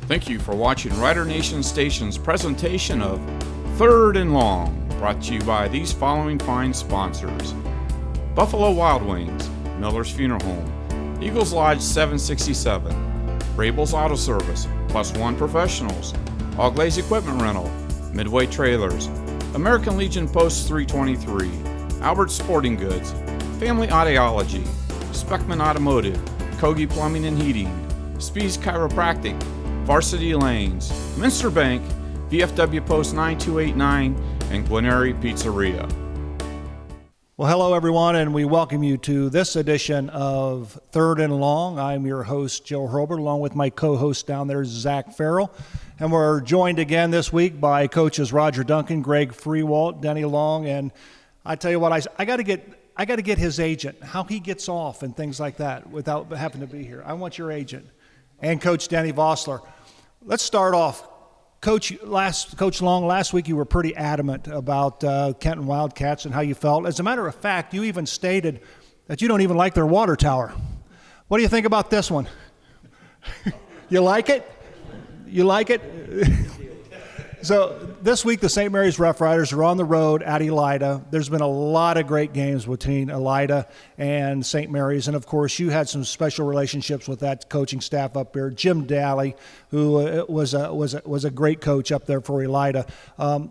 Thank you for watching Rider Nation Station's presentation of Third and Long, brought to you by these following fine sponsors: Buffalo Wild Wings, Miller's Funeral Home, Eagles Lodge 767, Rabel's Auto Service, Plus One Professionals, All Glaze Equipment Rental, Midway Trailers, American Legion Post 323, Albert Sporting Goods, Family Audiology, Speckman Automotive, Kogi Plumbing and Heating, Spees Chiropractic, Varsity Lanes, Minster Bank, VFW Post 9289, and Gwinneri Pizzeria. Well, hello everyone, and we welcome you to this edition of Third and Long. I'm your host, Joe Hurlburt, along with my co-host down there, Zach Farrell. And we're joined again this week by coaches Roger Duncan, Greg Freewalt, Denny Long, and I tell you what, I got to get his agent, how he gets off and things like that without having to be here. I want your agent. And Coach Danny Vossler. Let's start off. Coach Long, last week you were pretty adamant about Kenton Wildcats and how you felt. As a matter of fact, you even stated that you don't even like their water tower. What do you think about this one? You like it? You like it? So this week the St. Mary's Roughriders are on the road at Elida. There's been a lot of great games between Elida and St. Mary's, and of course you had some special relationships with that coaching staff up there. Jim Daly, who was a great coach up there for Elida.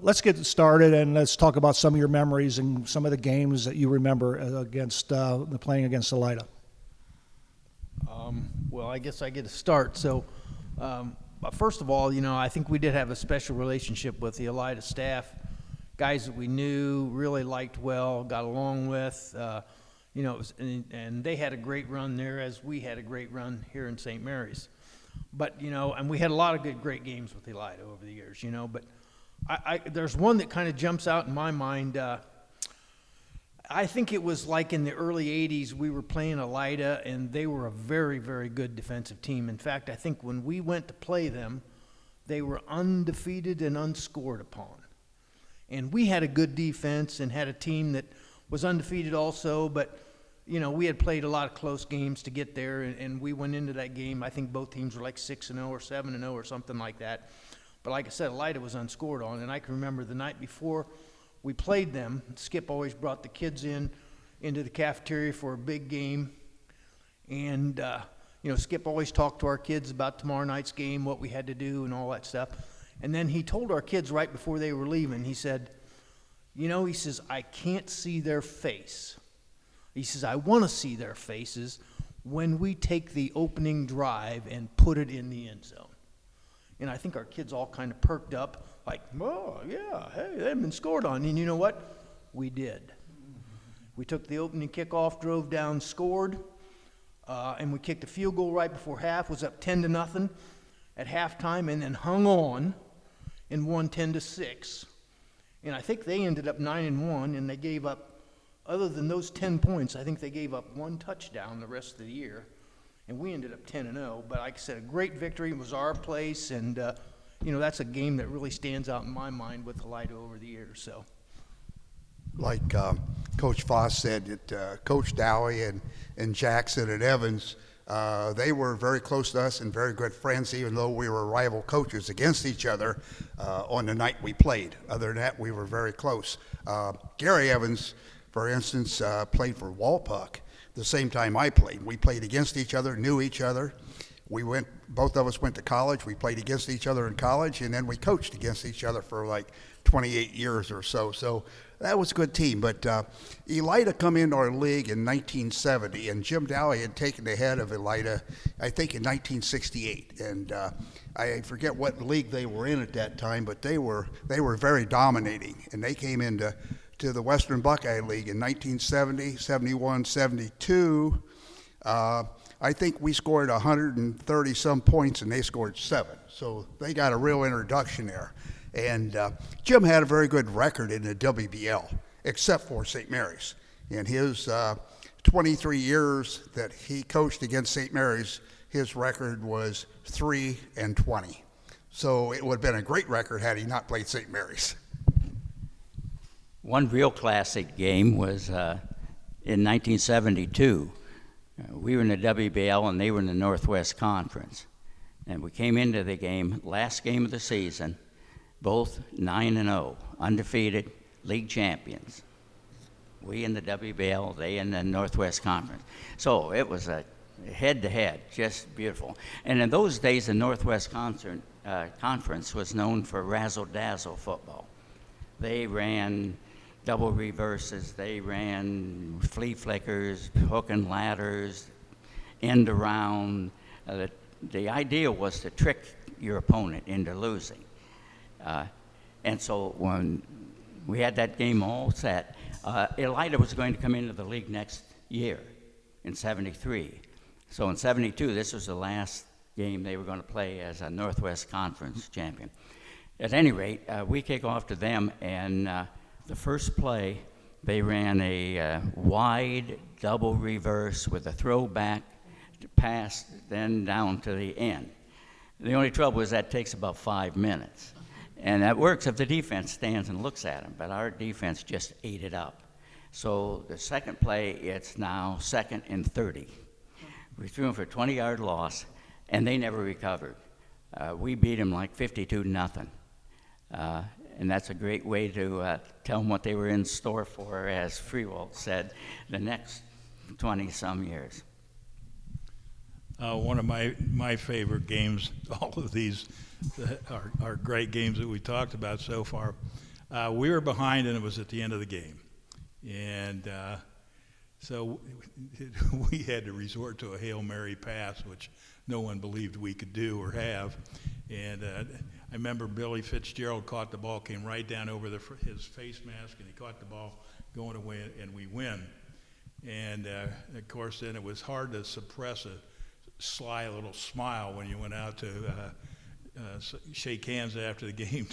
Let's get started and let's talk about some of your memories and some of the games that you remember against playing against Elida. Well, I guess I get to start. So. But first of all, I think we did have a special relationship with the Elida staff, guys that we knew, really liked well, got along with, and they had a great run there as we had a great run here in St. Mary's. But, and we had a lot of great games with Elida over the years, but there's one that kind of jumps out in my mind. I think it was like in the early 80s, we were playing Elida, and they were a very, very good defensive team. In fact, I think when we went to play them, they were undefeated and unscored upon. And we had a good defense and had a team that was undefeated also, but, we had played a lot of close games to get there, and we went into that game. I think both teams were like 6-0 or 7-0 or something like that. But like I said, Elida was unscored on, and I can remember the night before we played them. Skip always brought the kids into the cafeteria for a big game. And, Skip always talked to our kids about tomorrow night's game, what we had to do and all that stuff. And then he told our kids right before they were leaving, he said, he says, I can't see their face. He says, I want to see their faces when we take the opening drive and put it in the end zone. And I think our kids all kind of perked up, like, oh, yeah, hey, they haven't been scored on. And you know what? We did. We took the opening kickoff, drove down, scored, and we kicked a field goal right before half, was up 10-0 at halftime, and then hung on and won 10-6. And I think they ended up 9-1, and they gave up, other than those 10 points, I think they gave up one touchdown the rest of the year. And we ended up 10-0. But like I said, a great victory. It was our place, and that's a game that really stands out in my mind with Elida over the years. So, like Coach Foss said, that Coach Dowie and Jackson and Evans, they were very close to us and very good friends, even though we were rival coaches against each other on the night we played. Other than that, we were very close. Gary Evans, for instance, played for Walpuck the same time I played. We played against each other, knew each other. Both of us went to college. We played against each other in college, and then we coached against each other for like 28 years or so. So that was a good team. But Elida come into our league in 1970, and Jim Daly had taken the head of Elida, I think, in 1968. And I forget what league they were in at that time, but they were very dominating. And they came into the Western Buckeye League in 1970, 71, 72. I think we scored 130-some points, and they scored 7. So they got a real introduction there. And Jim had a very good record in the WBL, except for St. Mary's. In his 23 years that he coached against St. Mary's, his record was 3-20. So it would have been a great record had he not played St. Mary's. One real classic game was in 1972. We were in the WBL and they were in the Northwest Conference. And we came into the game, last game of the season, both 9-0, undefeated, league champions. We in the WBL, they in the Northwest Conference. So it was a head-to-head, just beautiful. And in those days, the Northwest Conference was known for razzle-dazzle football. They ran double reverses, they ran flea flickers, hook and ladders, end around. The idea was to trick your opponent into losing. And so when we had that game all set, Elida was going to come into the league next year in 73. So in 72, this was the last game they were going to play as a Northwest Conference champion. At any rate, we kick off to them, and the first play, they ran a wide double reverse with a throwback pass, then down to the end. The only trouble is that takes about 5 minutes. And that works if the defense stands and looks at them, but our defense just ate it up. So the second play, it's now 2nd and 30. We threw them for a 20-yard loss, and they never recovered. We beat them like 52-0. And that's a great way to tell them what they were in store for, as Freewalt said, the next 20-some years. One of my favorite games, all of these are great games that we talked about so far. We were behind, and it was at the end of the game. And so we had to resort to a Hail Mary pass, which no one believed we could do or have. And I remember Billy Fitzgerald caught the ball, came right down over his face mask, and he caught the ball going away, and we win. And, of course, then it was hard to suppress a sly little smile when you went out to shake hands after the game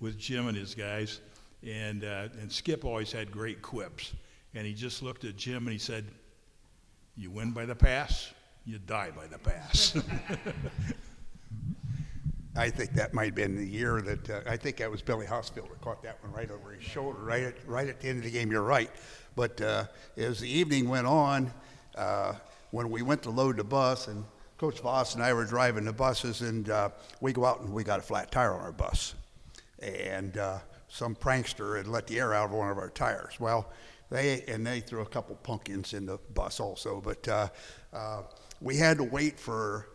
with Jim and his guys. And Skip always had great quips. And he just looked at Jim and he said, "You win by the pass, you die by the pass." I think that might have been the year that I think that was Billy Hosfield that caught that one right over his shoulder, right at the end of the game. You're right. But as the evening went on, when we went to load the bus, and Coach Voss and I were driving the buses, and we go out and we got a flat tire on our bus, and some prankster had let the air out of one of our tires. Well, they threw a couple pumpkins in the bus also, but we had to wait for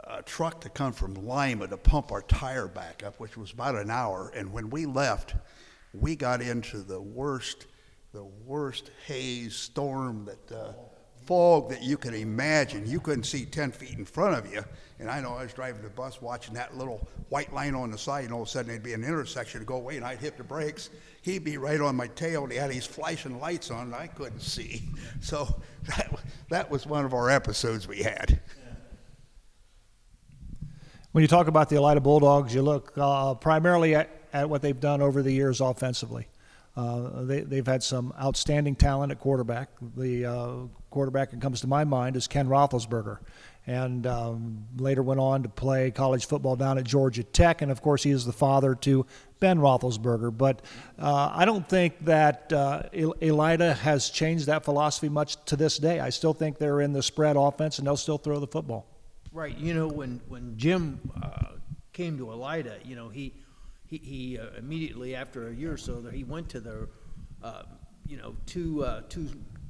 a truck to come from Lima to pump our tire back up, which was about an hour. And when we left, we got into the worst haze storm, fog that you can imagine. You couldn't see 10 feet in front of you. And I know I was driving the bus watching that little white line on the side, and all of a sudden there'd be an intersection to go away, and I'd hit the brakes. He'd be right on my tail, and he had these flashing lights on, and I couldn't see. So that was one of our episodes we had. When you talk about the Elida Bulldogs, you look primarily at what they've done over the years offensively. They've had some outstanding talent at quarterback. The quarterback that comes to my mind is Ken Roethlisberger, and later went on to play college football down at Georgia Tech, and of course he is the father to Ben Roethlisberger. But I don't think that Elida has changed that philosophy much to this day. I still think they're in the spread offense, and they'll still throw the football. Right. You know, when Jim came to Elida, you know, he immediately after a year or so, he went to the,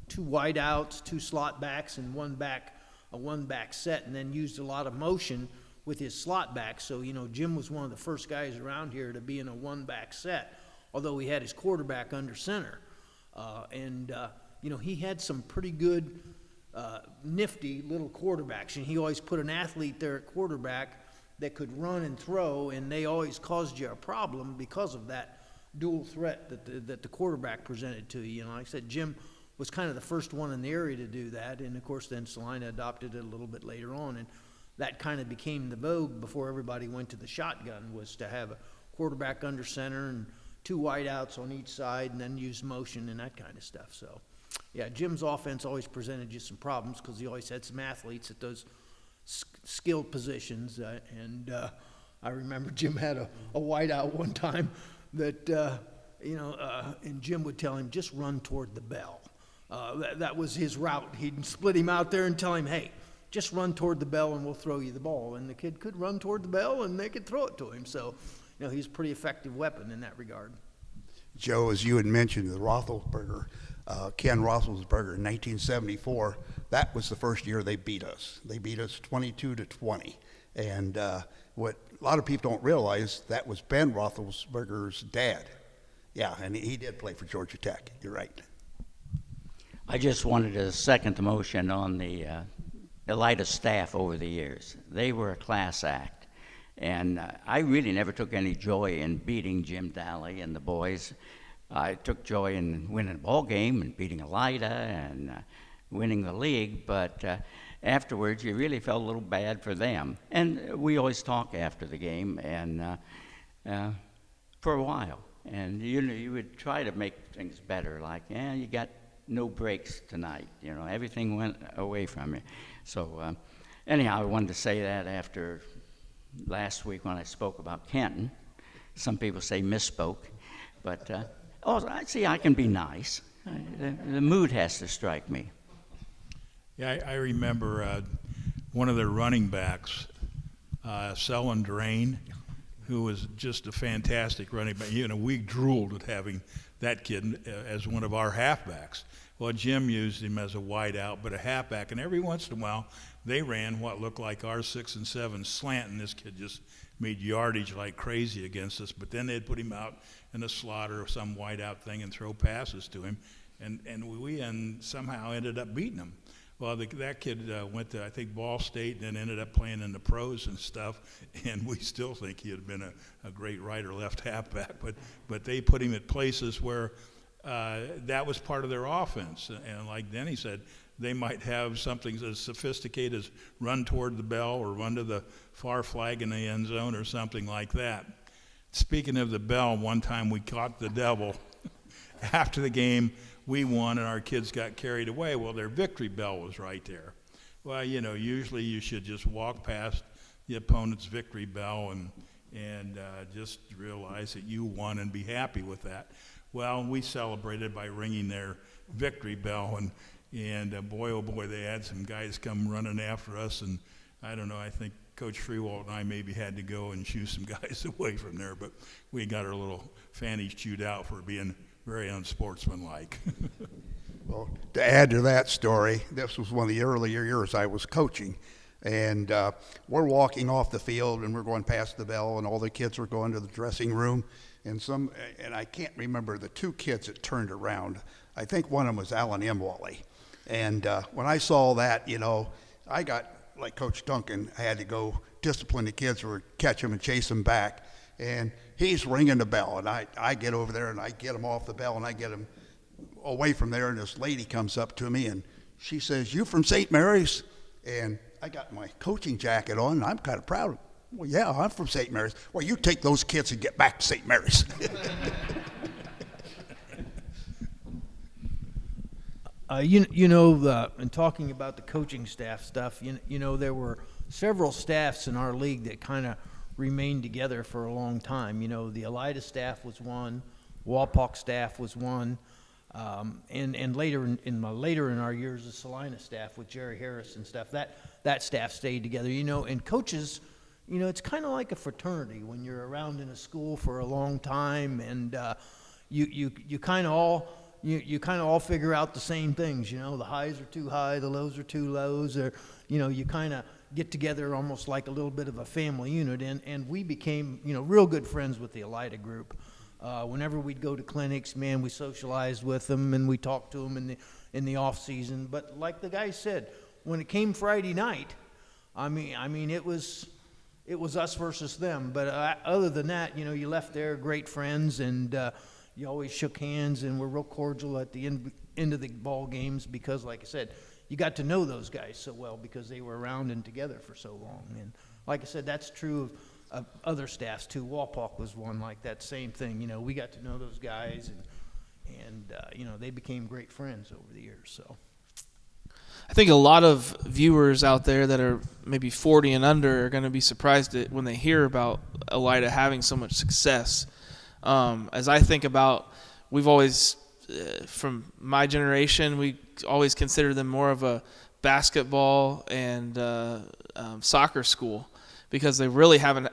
two wide outs, two slot backs, and a one back set, and then used a lot of motion with his slot back. So, you know, Jim was one of the first guys around here to be in a one back set, although he had his quarterback under center. He had some pretty good, nifty little quarterbacks, and he always put an athlete there at quarterback that could run and throw, and they always caused you a problem because of that dual threat that the quarterback presented to you. You know, like I said, Jim was kind of the first one in the area to do that, and of course then Salina adopted it a little bit later on, and that kind of became the vogue before everybody went to the shotgun, was to have a quarterback under center and two wideouts on each side, and then use motion and that kind of stuff. So, yeah, Jim's offense always presented you some problems because he always had some athletes at those skilled positions, and I remember Jim had a wideout one time that and Jim would tell him, just run toward the bell. That was his route. He'd split him out there and tell him, hey, just run toward the bell and we'll throw you the ball. And the kid could run toward the bell and they could throw it to him. So, he's a pretty effective weapon in that regard. Joe, as you had mentioned, the Roethlisberger, Ken Roethlisberger in 1974, that was the first year they beat us. They beat us 22-20. And what a lot of people don't realize, that was Ben Roethlisberger's dad. Yeah, and he did play for Georgia Tech. You're right. I just wanted to second the motion on the Elida staff over the years. They were a class act. And I really never took any joy in beating Jim Daly and the boys. I took joy in winning a ball game and beating Elida and winning the league, but afterwards you really felt a little bad for them. And we always talk after the game, and for a while. And you would try to make things better, like, you got no breaks tonight. Everything went away from you. So anyhow, I wanted to say that after last week when I spoke about Kenton. Some people say misspoke, but I can be nice. The mood has to strike me. Yeah, I remember one of their running backs, Selwyn Drain, who was just a fantastic running back. We drooled at having that kid as one of our halfbacks. Well, Jim used him as a wideout, but a halfback, and every once in a while they ran what looked like our 6 and 7 slant, and this kid just made yardage like crazy against us. But then they'd put him out in a slot or some wideout thing and throw passes to him, and we somehow ended up beating him. Well, that kid went to, I think, Ball State and then ended up playing in the pros and stuff, and we still think he had been a great right or left halfback. But they put him at places where that was part of their offense. And like Denny said, they might have something as sophisticated as run toward the bell or run to the far flag in the end zone or something like that. Speaking of the bell, one time we caught the devil. After the game, we won and our kids got carried away. Well, their victory bell was right there. Well, usually you should just walk past the opponent's victory bell and just realize that you won and be happy with that. Well, we celebrated by ringing their victory bell, and boy, oh boy, they had some guys come running after us, and I don't know, I think Coach Freewalt and I maybe had to go and shoo some guys away from there, but we got our little fannies chewed out for being very unsportsmanlike. Well, to add to that story, this was one of the earlier years I was coaching, and we're walking off the field and we're going past the bell, and all the kids were going to the dressing room, and I can't remember the two kids that turned around. I think one of them was Alan Imwally, and when I saw that, I got, like Coach Duncan, I had to go discipline the kids or catch them and chase them back, and he's ringing the bell, and I get over there and I get him off the bell and I get him away from there, and this lady comes up to me and she says, "You from St. Mary's?" And I got my coaching jacket on and I'm kind of proud. Well, yeah, I'm from St. Mary's. Well, you take those kids and get back to St. Mary's. In talking about the coaching staff stuff, there were several staffs in our league that kind of remained together for a long time. The Elida staff was one, Wapak staff was one, and later in our years, the Salina staff with Jerry Harris and stuff, that staff stayed together. And coaches, it's kind of like a fraternity when you're around in a school for a long time, and you kind of all. You kind of all figure out the same things, the highs are too high, the lows are too lows, or, you kind of get together almost like a little bit of a family unit, and we became, real good friends with the Elida group. Whenever we'd go to clinics, man, we socialized with them and we talked to them in the off season. But like the guy said, when it came Friday night, I mean, it was us versus them. But other than that, you left there great friends, and you always shook hands and were real cordial at the end of the ball games because, like I said, you got to know those guys so well because they were around and together for so long. And like I said, that's true of other staffs too. Wapak was one like that same thing. We got to know those guys, and they became great friends over the years. So I think a lot of viewers out there that are maybe 40 and under are going to be surprised when they hear about Elida having so much success. As I think about, we've always, from my generation, we always consider them more of a basketball and soccer school, because they really haven't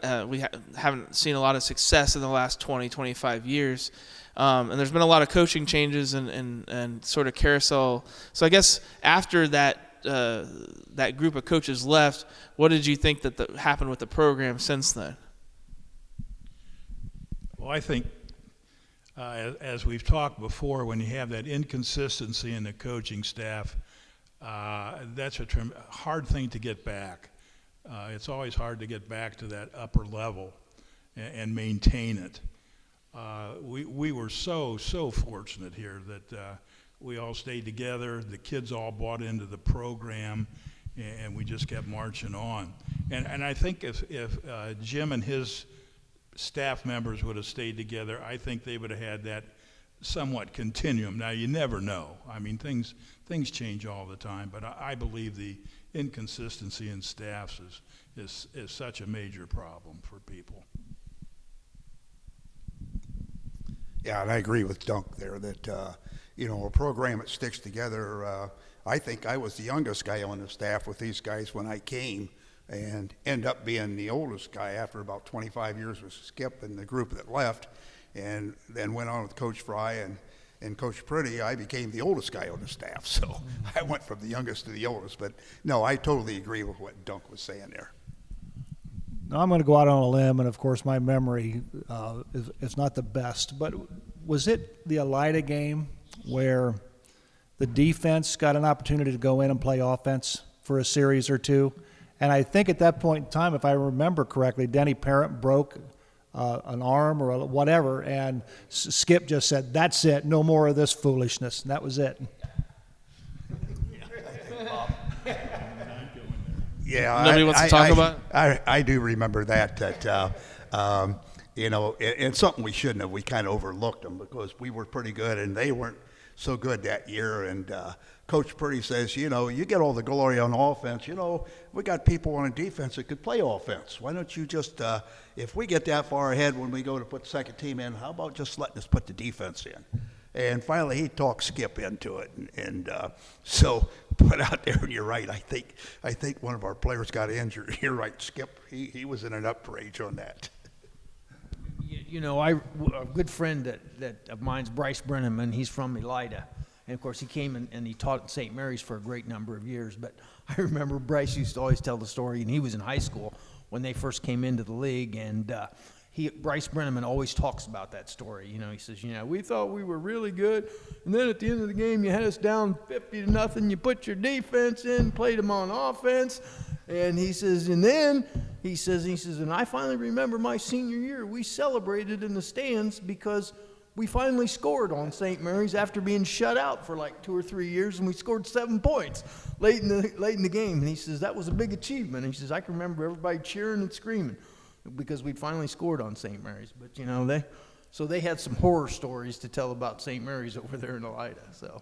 seen a lot of success in the last 20, 25 years. And there's been a lot of coaching changes and sort of carousel. So I guess after that group of coaches left, what did you think that happened with the program since then? Well, I think, as we've talked before, when you have that inconsistency in the coaching staff, that's a hard thing to get back. It's always hard to get back to that upper level and maintain it. We were so fortunate here that we all stayed together. The kids all bought into the program, and we just kept marching on. And I think if Jim and his staff members would have stayed together, I think they would have had that somewhat continuum. Now, you never know. I mean, things change all the time, but I believe the inconsistency in staffs is such a major problem for people. Yeah, and I agree with Dunk there that, a program that sticks together, I think I was the youngest guy on the staff with these guys when I came, and end up being the oldest guy after about 25 years with Skip and the group that left, and then went on with Coach Fry and Coach Pretty. I became the oldest guy on the staff, so I went from the youngest to the oldest. But no, I totally agree with what Dunk was saying there. Now, I'm going to go out on a limb, and of course my memory is not the best, but was it the Elida game where the defense got an opportunity to go in and play offense for a series or two? And I think at that point in time, if I remember correctly, Denny Parent broke an arm or whatever, and Skip just said, "That's it, no more of this foolishness," and that was it. Yeah, nobody wants to talk about it? I do remember that and something we shouldn't have. We kind of overlooked them because we were pretty good and they weren't so good that year. And Coach Purdy says, you get all the glory on offense. We got people on defense that could play offense. Why don't you just, if we get that far ahead when we go to put the second team in, how about just letting us put the defense in? And finally, he talked Skip into it, and so put out there. And you're right. I think one of our players got injured. You're right, Skip. He was in an outrage on that. A good friend of mine's Bryce Brenneman. He's from Elida, and of course he came and he taught at St. Mary's for a great number of years. But I remember Bryce used to always tell the story, and he was in high school when they first came into the league, and Bryce Brenneman always talks about that story. He says, we thought we were really good, and then at the end of the game, you had us down 50-0. You put your defense in, played them on offense, and he says, and I finally remember my senior year. We celebrated in the stands because we finally scored on St. Mary's after being shut out for like 2 or 3 years, and we scored 7 points late in the game. And he says that was a big achievement. And he says I can remember everybody cheering and screaming because we'd finally scored on St. Mary's. But they had some horror stories to tell about St. Mary's over there in Elida. So.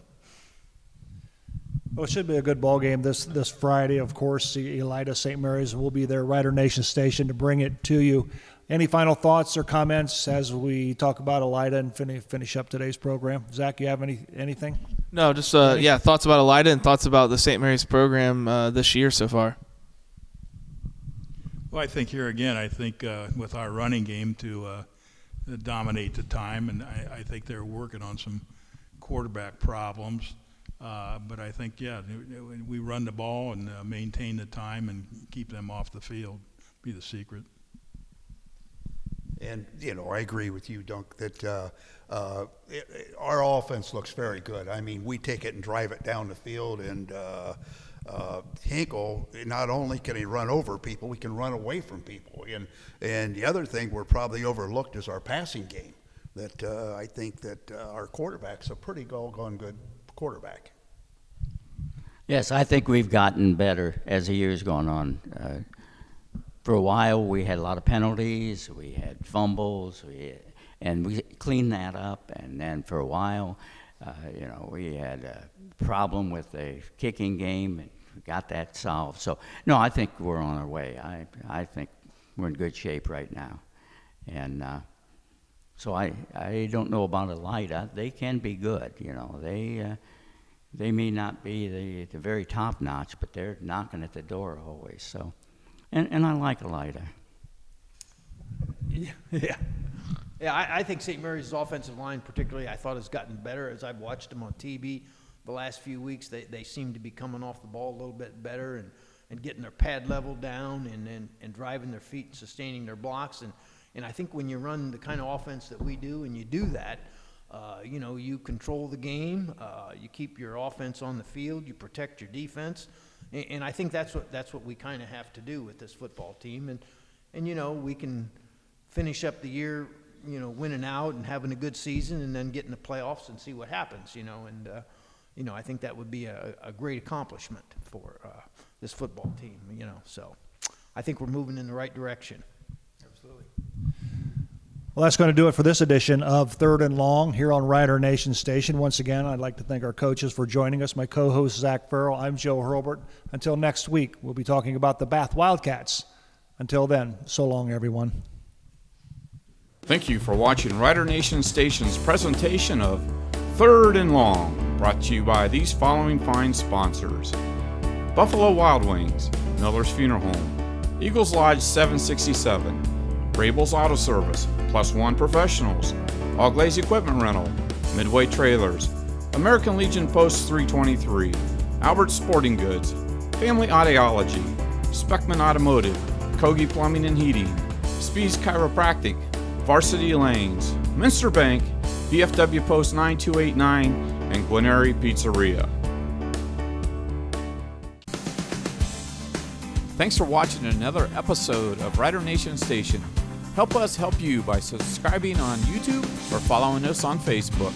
Well, it should be a good ball game this Friday. Of course, the Elida St. Mary's will be there, Rider Nation Station, to bring it to you. Any final thoughts or comments as we talk about Elida and finish up today's program? Zach, you have anything? No, just thoughts about Elida and thoughts about the St. Mary's program this year so far. Well, I think here again, with our running game to dominate the time, and I think they're working on some quarterback problems. But I think, we run the ball and maintain the time and keep them off the field, be the secret. And, I agree with you, Dunk, that our offense looks very good. I mean, we take it and drive it down the field, and Hinkle, not only can he run over people, we can run away from people. And the other thing we're probably overlooked is our passing game. That I think that our quarterback's a pretty doggone good quarterback. Yes, I think we've gotten better as the year's gone on. For a while, we had a lot of penalties, we had fumbles, and we cleaned that up. And then for a while, we had a problem with the kicking game, and we got that solved. So, no, I think we're on our way. I think we're in good shape right now. And so I don't know about Elida. They can be good, They may not be the very top notch, but they're knocking at the door always. So, and I like Elida. Yeah. Yeah, I think St. Mary's offensive line particularly, I thought has gotten better as I've watched them on TV the last few weeks. They seem to be coming off the ball a little bit better and getting their pad level down and driving their feet and sustaining their blocks. And I think when you run the kind of offense that we do and you do that, you control the game, you keep your offense on the field, you protect your defense. And I think that's what we kind of have to do with this football team. And we can finish up the year, winning out and having a good season and then get in the playoffs and see what happens, and I think that would be a great accomplishment for this football team, so I think we're moving in the right direction. Absolutely. Well, that's going to do it for this edition of Third and Long here on Rider Nation Station. Once again, I'd like to thank our coaches for joining us. My co-host, Zach Farrell. I'm Joe Hurlburt. Until next week, we'll be talking about the Bath Wildcats. Until then, so long, everyone. Thank you for watching Rider Nation Station's presentation of Third and Long, brought to you by these following fine sponsors: Buffalo Wild Wings, Miller's Funeral Home, Eagles Lodge 767, Rabel's Auto Service, Plus One Professionals, All Glaze Equipment Rental, Midway Trailers, American Legion Post 323, Albert Sporting Goods, Family Audiology, Speckman Automotive, Kogi Plumbing and Heating, Spees Chiropractic, Varsity Lanes, Minster Bank, VFW Post 9289, and Gwinneri Pizzeria. Thanks for watching another episode of Rider Nation Station. Help us help you by subscribing on YouTube or following us on Facebook.